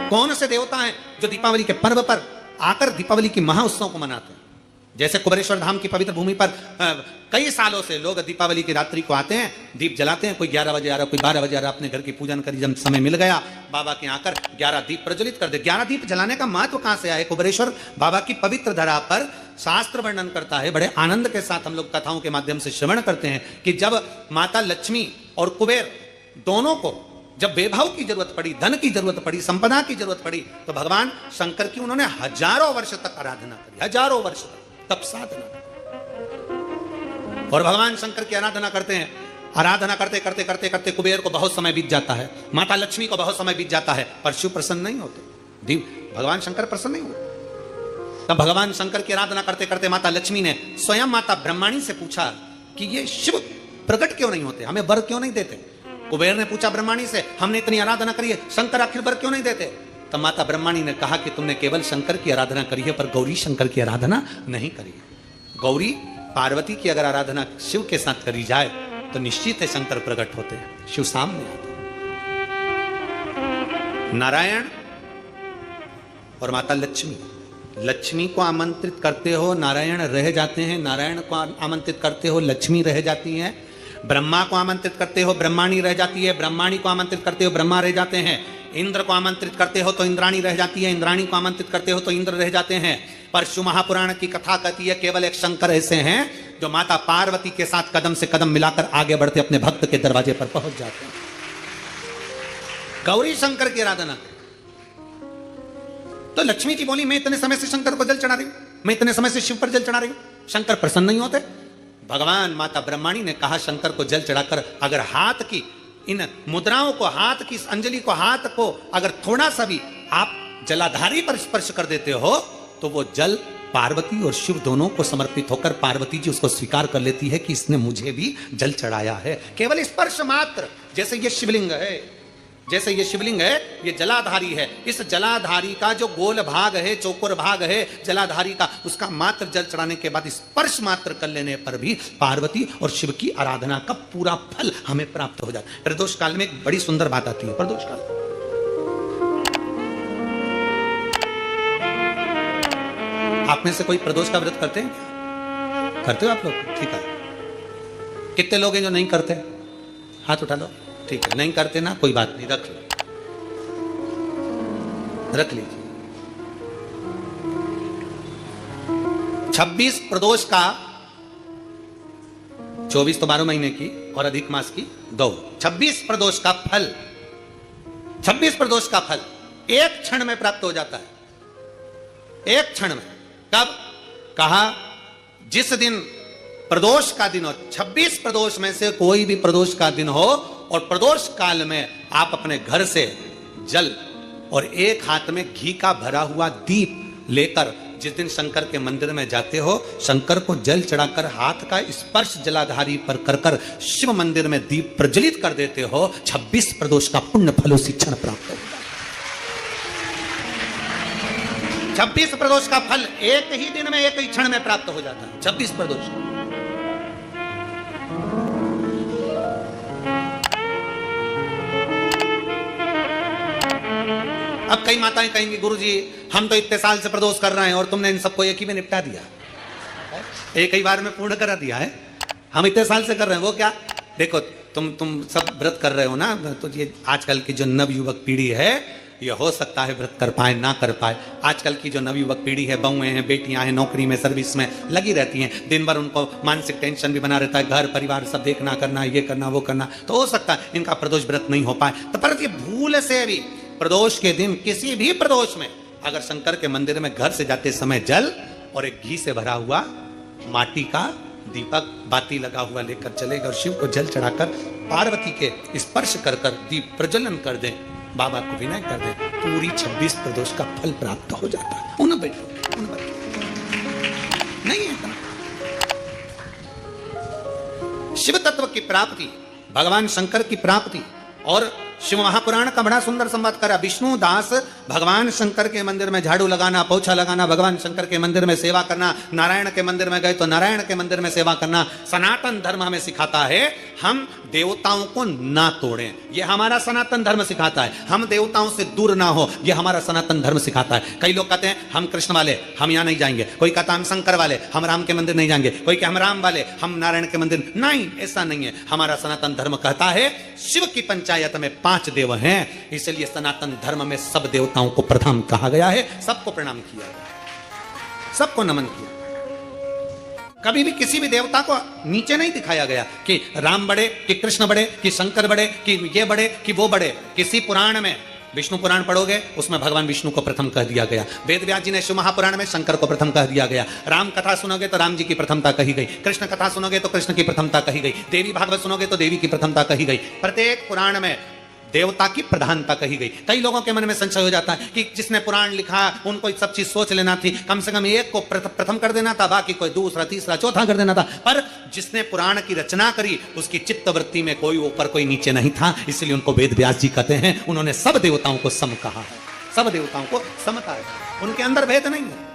कौन से देवता हैं जो दीपावली के पर्व पर आकर दीपावली की महाउत्सव को मनाते हैं? जैसे कुबेरेश्वर धाम की पवित्र भूमि पर कई सालों से लोग दीपावली की रात्रि को आते हैं, दीप जलाते हैं। कोई 11 बजे आ रहा, कोई 12 बजे आ रहा, अपने घर की पूजन करी, जब समय मिल गया बाबा के आकर 11 दीप प्रज्वलित कर दे। 11 दीप जलाने का महत्व कहां से आया? कुबेरेश्वर बाबा की पवित्र धरा पर शास्त्र वर्णन करता है, बड़े आनंद के साथ हम लोग कथाओं के माध्यम से श्रवण करते हैं कि जब माता लक्ष्मी और कुबेर दोनों को जब वैभव की जरूरत पड़ी, धन की जरूरत पड़ी, संपदा की जरूरत पड़ी, तो भगवान शंकर की उन्होंने हजारों वर्ष तक आराधना करी, हजारों वर्ष तक तप साधना। और भगवान शंकर की आराधना करते हैं, आराधना करते करते करते करते कुबेर को बहुत समय बीत जाता है, माता लक्ष्मी को बहुत समय बीत जाता है, पर शिव प्रसन्न नहीं होते, भगवान शंकर प्रसन्न नहीं होते। तब भगवान शंकर की आराधना करते करते माता लक्ष्मी ने स्वयं माता ब्रह्मणी से पूछा कि ये शिव प्रकट क्यों नहीं होते, हमें वर क्यों नहीं देते? कुबेर ने पूछा ब्रह्मणी से, हमने इतनी आराधना करी है, शंकर आखिर वर क्यों नहीं देते? तब माता ब्रह्मणी ने कहा कि तुमने केवल शंकर की आराधना करी है, पर गौरी शंकर की आराधना नहीं करी है। गौरी पार्वती की अगर आराधना शिव के साथ करी जाए तो निश्चित है शंकर प्रकट होते हैं, शिव सामने आते हैं। नारायण और माता लक्ष्मी, लक्ष्मी को आमंत्रित करते हो नारायण रह जाते हैं, नारायण को आमंत्रित करते हो लक्ष्मी रह जाती है, ब्रह्मा को आमंत्रित करते हो ब्रह्माणी रह जाती है, ब्रह्माणी को आमंत्रित करते हो ब्रह्मा रह जाते हैं, इंद्र को आमंत्रित करते हो तो इंद्राणी रह जाती है, इंद्राणी को आमंत्रित करते हो तो इंद्र रह जाते हैं। पर शिव महापुराण की कथा कहती है केवल एक शंकर ऐसे हैं जो माता पार्वती के साथ कदम से कदम मिलाकर आगे बढ़ते अपने भक्त के दरवाजे पर पहुंच जाते हैं। गौरी शंकर की आराधना। तो लक्ष्मी जी बोली, मैं इतने समय से शंकर को जल चढ़ा रही हूं, मैं इतने समय से शिव पर जल चढ़ा रही हूं, शंकर प्रसन्न नहीं होते? भगवान माता ब्रह्मणी ने कहा शंकर को जल चढ़ाकर अगर हाथ की इन मुद्राओं को, हाथ की अंजलि को, हाथ को अगर थोड़ा सा भी आप जलाधारी पर स्पर्श कर देते हो तो वो जल पार्वती और शिव दोनों को समर्पित होकर पार्वती जी उसको स्वीकार कर लेती है कि इसने मुझे भी जल चढ़ाया है। केवल स्पर्श मात्र, जैसे ये शिवलिंग है, जैसे ये शिवलिंग है, ये जलाधारी है, इस जलाधारी का जो गोल भाग है, चौकोर भाग है जलाधारी का, उसका मात्र जल चढ़ाने के बाद स्पर्श मात्र कर लेने पर भी पार्वती और शिव की आराधना का पूरा फल हमें प्राप्त हो जाता है। प्रदोष काल में एक बड़ी सुंदर बात आती है। प्रदोष काल आप में से कोई प्रदोष का व्रत करते हैं? करते हो आप लोग? ठीक है। कितने लोग हैं जो नहीं करते? हाथ उठा लो। ठीक है, नहीं करते ना, कोई बात नहीं, रख लो, रख लीजिए। 26 प्रदोष का, 24 तो 12 महीने की और अधिक मास की 2, 26 प्रदोष का फल, 26 प्रदोष का फल एक क्षण में प्राप्त हो जाता है। एक क्षण में। कब? कहा जिस दिन प्रदोष का दिन हो, 26 प्रदोष में से कोई भी प्रदोष का दिन हो और प्रदोष काल में आप अपने घर से जल और एक हाथ में घी का भरा हुआ दीप लेकर जिस दिन शंकर के मंदिर में जाते हो, शंकर को जल चढ़ाकर हाथ का स्पर्श जलाधारी पर कर कर शिव मंदिर में दीप प्रज्वलित कर देते हो, 26 प्रदोष का पुण्य फल उसी क्षण प्राप्त होता है। 26 प्रदोष का फल एक ही दिन में, एक ही क्षण में प्राप्त हो जाता है। 26 प्रदोष। अब कई माताएं कहेंगी गुरुजी हम तो इतने साल से प्रदोष कर रहे हैं और तुमने इन सबको एक ही में निपटा दिया, एक ही बार में पूर्ण करा दिया है, हम इतने साल से कर रहे हैं। वो क्या? देखो तुम सब व्रत कर रहे हो ना, तो ये आजकल की जो नवयुवक पीढ़ी है ये हो सकता है व्रत कर पाए ना कर पाए। आजकल की जो नवयुवक पीढ़ी है, बहुएं हैं, बेटियां हैं, नौकरी में सर्विस में लगी रहती हैं, दिन भर उनको मानसिक टेंशन भी बना रहता है, घर परिवार सब देखना करना, ये करना वो करना, तो हो सकता है इनका प्रदोष व्रत नहीं हो पाए। तो पर ये भूल से भी प्रदोष के दिन, किसी भी प्रदोष में अगर शंकर के मंदिर में घर से जाते समय जल और एक घी से भरा हुआ माटी का दीपक बाती लगा हुआ लेकर चलेगा और शिव को जल चढ़ाकर पार्वती के स्पर्श कर कर दीप प्रज्वलन कर दें, बाबा को विनय कर दें, पूरी 26 प्रदोष का फल प्राप्त हो जाता है। उन बैठो, नहीं है इतना। शिव तत्व की प्राप्ति, भगवान शंकर की प्राप्ति और शिव महापुराण का बड़ा सुंदर संवाद करा। विष्णु दास भगवान शंकर के मंदिर में झाड़ू लगाना, पोछा लगाना, भगवान शंकर के मंदिर में सेवा करना, नारायण के मंदिर में गए तो नारायण के मंदिर में सेवा करना, सनातन धर्म हमें सिखाता है हम देवताओं को ना तोड़ें, ये हमारा सनातन धर्म सिखाता है। हम देवताओं से दूर ना हो, ये हमारा सनातन धर्म सिखाता है। कई लोग कहते हैं हम कृष्ण वाले, हम यहाँ नहीं जाएंगे। कोई कहता हम शंकर वाले, हम राम के मंदिर नहीं जाएंगे। कोई कहता हम राम वाले, हम नारायण के मंदिर। नहीं, ऐसा नहीं है। हमारा सनातन धर्म कहता है शिव की पंचायत में 5 देव हैं, इसलिए सनातन धर्म में सब देवताओं को प्रथम कहा गया है, सबको प्रणाम किया गया, सबको नमन किया। कभी भी किसी भी देवता को नीचे नहीं दिखाया गया कि राम बड़े, कि कृष्ण बड़े, कि शंकर बड़े, कि ये बड़े, कि वो बड़े। किसी पुराण में, विष्णु पुराण पढ़ोगे उसमें भगवान विष्णु को प्रथम कह दिया गया। वेद व्यास जी ने शिव महापुराण में शंकर को प्रथम कह दिया गया। राम कथा सुनोगे तो राम जी की प्रथमता कही गई। कृष्ण कथा सुनोगे तो कृष्ण की प्रथमता कही गई। देवी भागवत सुनोगे तो देवी की प्रथमता कही गई। प्रत्येक पुराण में देवता की प्रधानता कही गई। कई लोगों के मन में संशय हो जाता है कि जिसने पुराण लिखा उनको सब चीज सोच लेना थी, कम से कम एक को प्रथम कर देना था, बाकी कोई दूसरा तीसरा चौथा कर देना था। पर जिसने पुराण की रचना करी उसकी चित्तवृत्ति में कोई ऊपर कोई नीचे नहीं था, इसलिए उनको वेद व्यास जी कहते हैं। उन्होंने सब देवताओं को सम कहा है, सब देवताओं को समता है, उनके अंदर भेद नहीं है।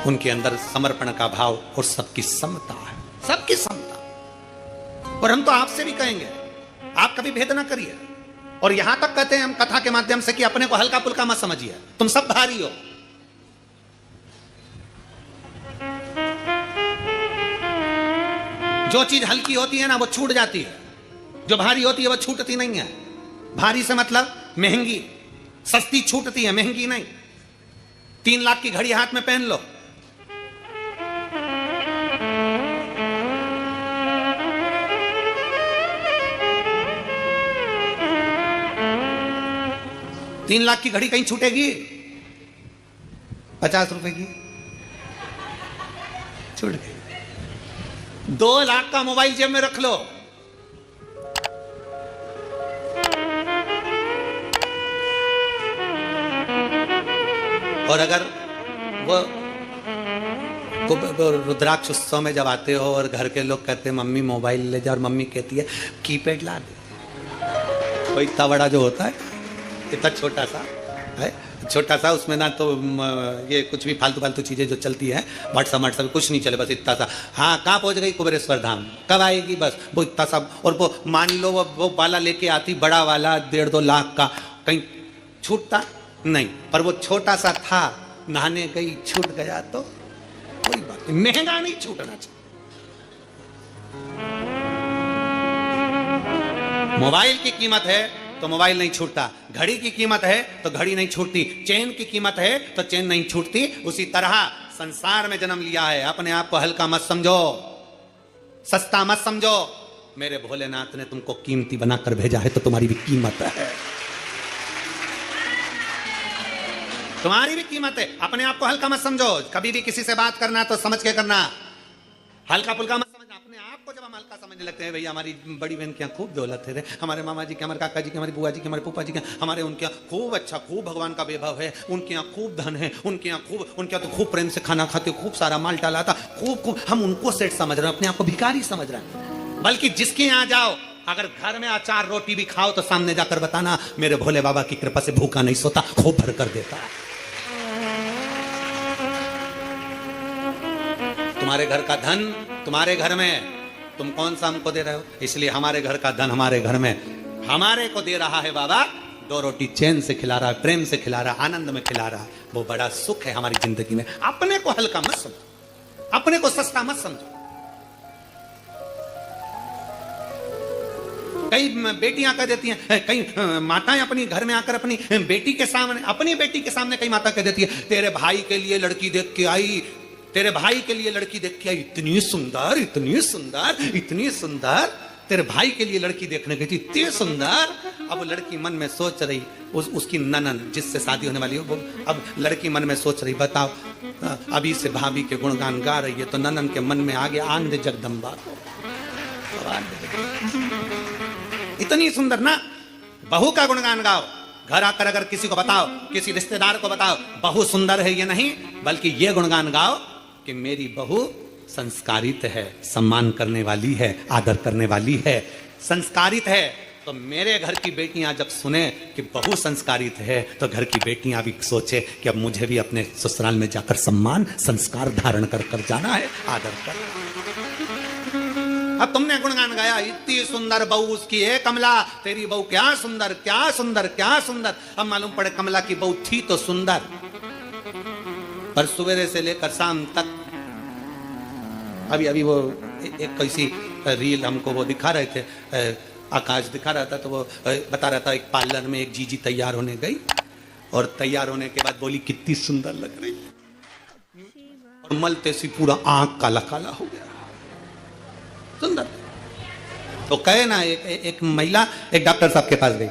उनके अंदर समर्पण का भाव और सबकी समता है, सबकी समता। और हम तो आपसे भी कहेंगे आप कभी भेद ना करिए। और यहां तक कहते हैं हम कथा के माध्यम से कि अपने को हल्का पुल्का मत समझिए, तुम सब भारी हो। जो चीज हल्की होती है ना वो छूट जाती है, जो भारी होती है वो छूटती नहीं है। भारी से मतलब महंगी, सस्ती छूटती है, महंगी नहीं। 3 लाख की घड़ी हाथ में पहन लो, तीन लाख की घड़ी कहीं छूटेगी? 50 रुपए की छूट गई। 2 लाख का मोबाइल जेब में रख लो, और अगर वो रुद्राक्ष उत्सव में जब आते हो और घर के लोग कहते हैं मम्मी मोबाइल ले जा, और मम्मी कहती है कीपैड ला दे। कोई इतना बड़ा जो होता है, इतना छोटा सा है, छोटा सा, उसमें ना तो ये कुछ भी फालतू फालतू चीजें जो चलती है, व्हाट्सएप कुछ नहीं चले, बस इतना सा। हाँ, कहाँ पहुंच गई? कुबेरेश्वर धाम कब आएगी? बस वो इतना सा। और वो मान लो वो वाला लेके आती, बड़ा वाला 1.5-2 लाख का, कहीं छूटता नहीं। पर वो छोटा सा था, नहाने गई छूट गया तो कोई बात नहीं, महंगा नहीं छूटना चाहिए। मोबाइल की कीमत है तो मोबाइल नहीं छूटता, घड़ी की कीमत है तो घड़ी नहीं छूटती, चेन की कीमत है तो चेन नहीं छूटती। उसी तरह संसार में जन्म लिया है, अपने आप को हल्का मत समझो, सस्ता मत समझो। मेरे भोलेनाथ ने तुमको कीमती बनाकर भेजा है तो तुम्हारी भी कीमत है, तुम्हारी भी कीमत है। अपने आप को हल्का मत समझो। कभी भी किसी से बात करना तो समझ के करना, हल्का फुल्का मत समझना। अपने आप को जब हम हल्का समझने लगते हैं, भैया हमारी बड़ी बहन के यहाँ खूब दौलत है रे, हमारे मामा जी के, हमारे काका जी के, हमारी बुआ जी के, हमारे फूफा जी के, हमारे उनके यहाँ खूब अच्छा, खूब भगवान का वैभव है, उनके यहाँ खूब धन है, उनके यहाँ खूब, उनके यहाँ तो खूब प्रेम से खाना खाते, खूब सारा माल डाला था, खूब। हम उनको सेठ समझ रहे हैं, अपने आप को भिखारी समझ रहे हैं। बल्कि जिसके यहाँ जाओ, अगर घर में अचार रोटी भी खाओ तो सामने जाकर बताना मेरे भोले बाबा की कृपा से भूखा नहीं सोता, खूब भर कर देता है। तुम्हारे घर का धन तुम्हारे घर में, तुम कौन सा हमको दे रहे हो? इसलिए हमारे घर का धन हमारे घर में हमारे को दे रहा है बाबा, 2 रोटी चैन से खिला रहा है, प्रेम से खिला रहा है, आनंद में खिला रहा है। वो बड़ा सुख है हमारी जिंदगी में। अपने को हल्का मत समझो, अपने को सस्ता मत समझो। कई बेटियां कह देती हैं, कई माताएं अपनी घर में आकर अपनी बेटी के सामने कई माता कह देती है, तेरे भाई के लिए लड़की देख के आई, तेरे भाई के लिए लड़की देख के आई, इतनी सुंदर, इतनी सुंदर, इतनी सुंदर। तेरे भाई के लिए लड़की देखने गई थी, इतनी सुंदर। अब लड़की मन में सोच रही, उसकी ननन जिससे शादी होने वाली हो, अब लड़की मन में सोच रही, बताओ अभी से भाभी के गुणगान गा रही है तो ननन के मन में आगे आनंद जगदम्बा। इतनी सुंदर ना, बहू का गुणगान गाओ। घर आकर अगर किसी को बताओ, किसी रिश्तेदार को बताओ बहू सुंदर है, ये नहीं, बल्कि ये गुणगान गाओ कि मेरी बहू संस्कारित है, सम्मान करने वाली है, आदर करने वाली है, संस्कारित है। तो मेरे घर की बेटियां जब सुने कि बहू संस्कारित है तो घर की बेटियां भी सोचे कि अब मुझे भी अपने ससुराल में जाकर सम्मान संस्कार धारण कर कर जाना है, आदर कर। अब तुमने गुणगान गाया, इतनी सुंदर बहू उसकी है कमला, तेरी बहू क्या सुंदर क्या सुंदर क्या सुंदर। अब मालूम पड़े कमला की बहू थी तो सुंदर, पर सवेरे से लेकर शाम तक, अभी वो एक कैसी रील हमको वो दिखा रहे थे, आकाश दिखा रहा था, तो वो बता रहा था एक पार्लर में एक जीजी तैयार होने गई और तैयार होने के बाद बोली कितनी सुंदर लग रही, और मलते सी पूरा आंख काला काला हो गया, सुंदर। तो कहे ना एक महिला एक डॉक्टर साहब के पास गई,